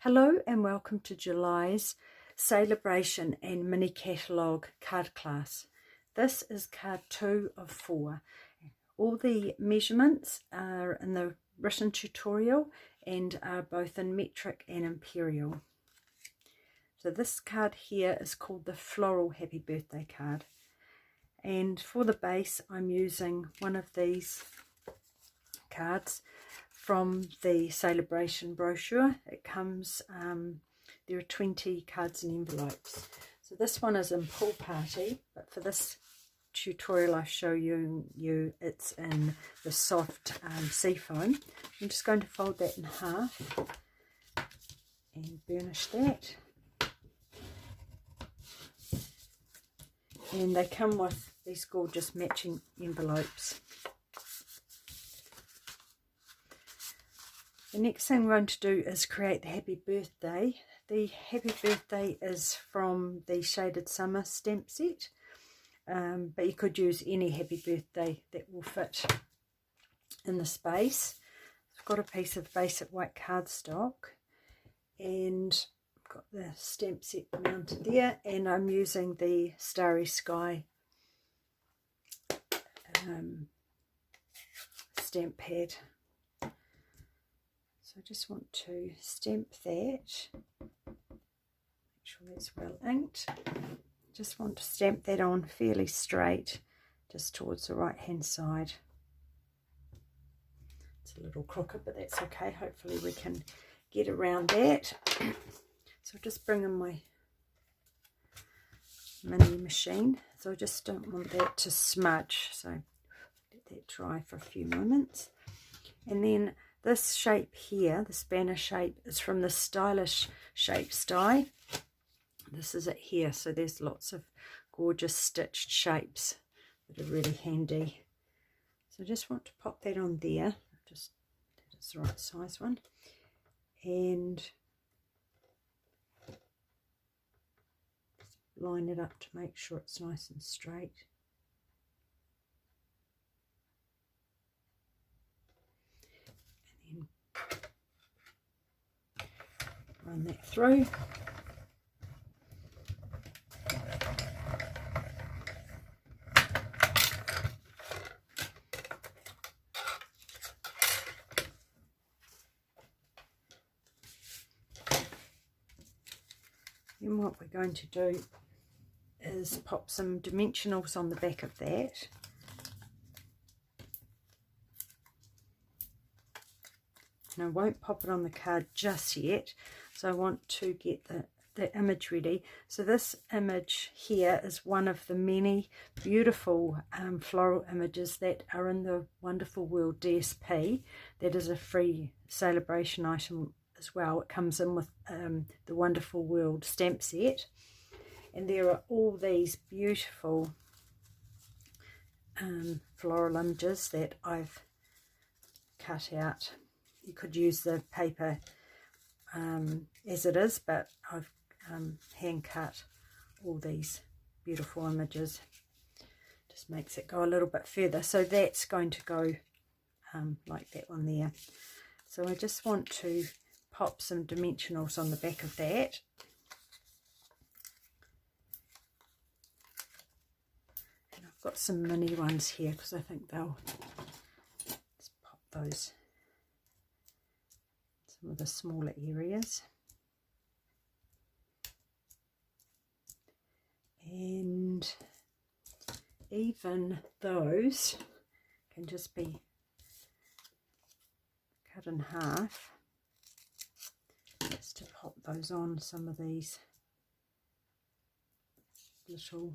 Hello and welcome to July's Celebration and Mini Catalogue card class. This is card 2 of 4. All the measurements are in the written tutorial and are both in metric and imperial. So this card here is called the Floral Happy Birthday card. And for the base I'm using one of these cards from the celebration brochure. It comes, there are 20 cards and envelopes. So this one is in Pool Party, but for this tutorial I show you it's in the soft seafoam. I'm just going to fold that in half and burnish that. And they come with these gorgeous matching envelopes. The next thing we're going to do is create the happy birthday. The happy birthday is from the Shaded Summer stamp set, but you could use any happy birthday that will fit in the space. I've got a piece of basic white cardstock and I've got the stamp set mounted there, and I'm using the Starry Sky stamp pad. So I just want to stamp that, make sure that's well inked. Just want to stamp that on fairly straight, just towards the right hand side. It's a little crooked, but that's okay. Hopefully we can get around that. So I'll just bring in my mini machine. So I just don't want that to smudge, so let that dry for a few moments. And then this shape here, the spanner shape, is from the Stylish Shapes die. This is it here, so there's lots of gorgeous stitched shapes that are really handy. So I just want to pop that on there, just that is the right size one, and just line it up to make sure it's nice and straight. Run that through. Then what we're going to do is pop some dimensionals on the back of that. And I won't pop it on the card just yet, so I want to get the image ready. So this image here is one of the many beautiful floral images that are in the Wonderful World DSP. That is a free celebration item as well. It comes in with the Wonderful World stamp set, and there are all these beautiful floral images that I've cut out. You could use the paper as it is, but I've hand cut all these beautiful images. Just makes it go a little bit further. So that's going to go like that one there. So I just want to pop some dimensionals on the back of that. And I've got some mini ones here because I think they'll just pop those some of the smaller areas. And even those can just be cut in half just to pop those on some of these little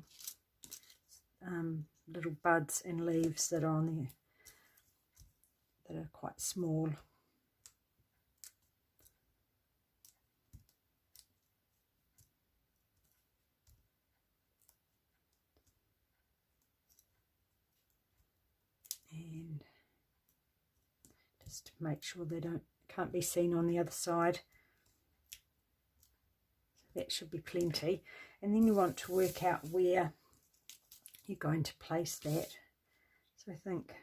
little buds and leaves that are on there that are quite small. And just to make sure they can't be seen on the other side. So that should be plenty. And then you want to work out where you're going to place that. So I think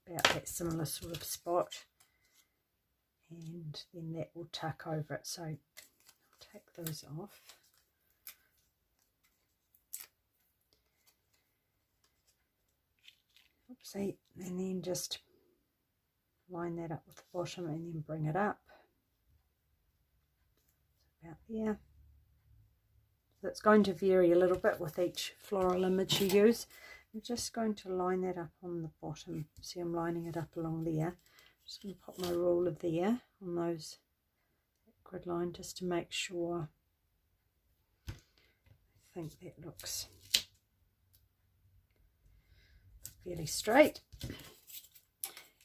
about that similar sort of spot. and then that will tuck over it. So I'll take those off. Oopsie, and then just line that up with the bottom and then bring it up. About there. So it's going to vary a little bit with each floral image you use. I'm just going to line that up on the bottom. See, I'm lining it up along there. Just going to pop my ruler there on those grid line just to make sure. I think that looks fairly straight.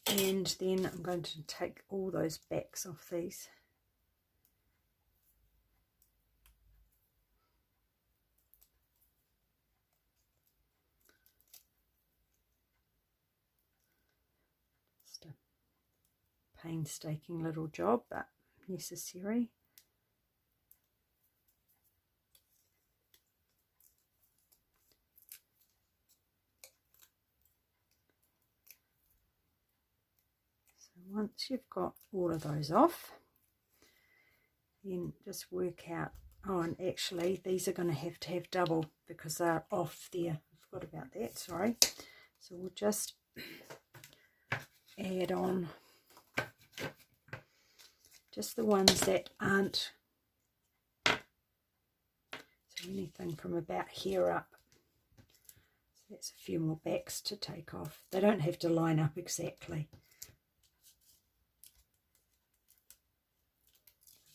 And then I'm going to take all those backs off these. Just a painstaking little job, but necessary. Once you've got all of those off, then just work out, oh, and actually these are going to have double because they're off there. I forgot about that, sorry. So we'll just add on just the ones that aren't, so anything from about here up. So that's a few more backs to take off. They don't have to line up exactly.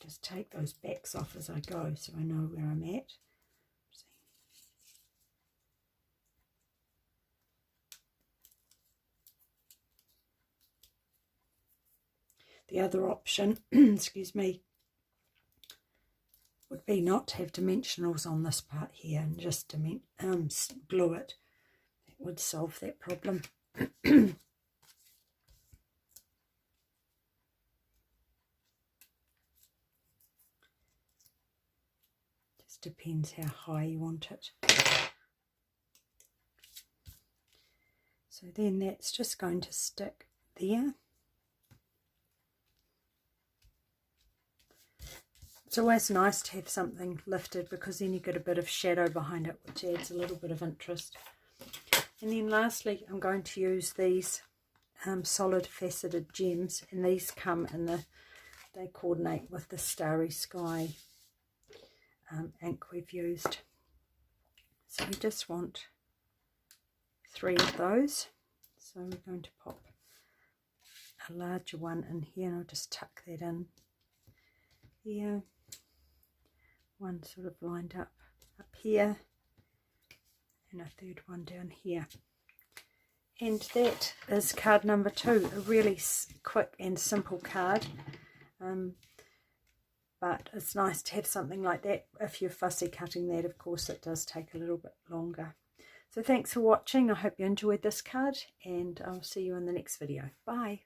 Just take those backs off as I go so I know where I'm at. The other option, excuse me, would be not to have dimensionals on this part here and just glue it. That would solve that problem. Depends how high you want it. So then that's just going to stick there. It's always nice to have something lifted because then you get a bit of shadow behind it, which adds a little bit of interest. And then lastly, I'm going to use these solid faceted gems, and these come in they coordinate with the Starry Sky ink we've used. So we just want 3 of those. So we're going to pop a larger one in here, and I'll just tuck that in here. One sort of lined up here, and a third one down here. And that is card number 2, a really quick and simple card. But it's nice to have something like that. If you're fussy cutting that, of course, it does take a little bit longer. So thanks for watching. I hope you enjoyed this card, and I'll see you in the next video. Bye.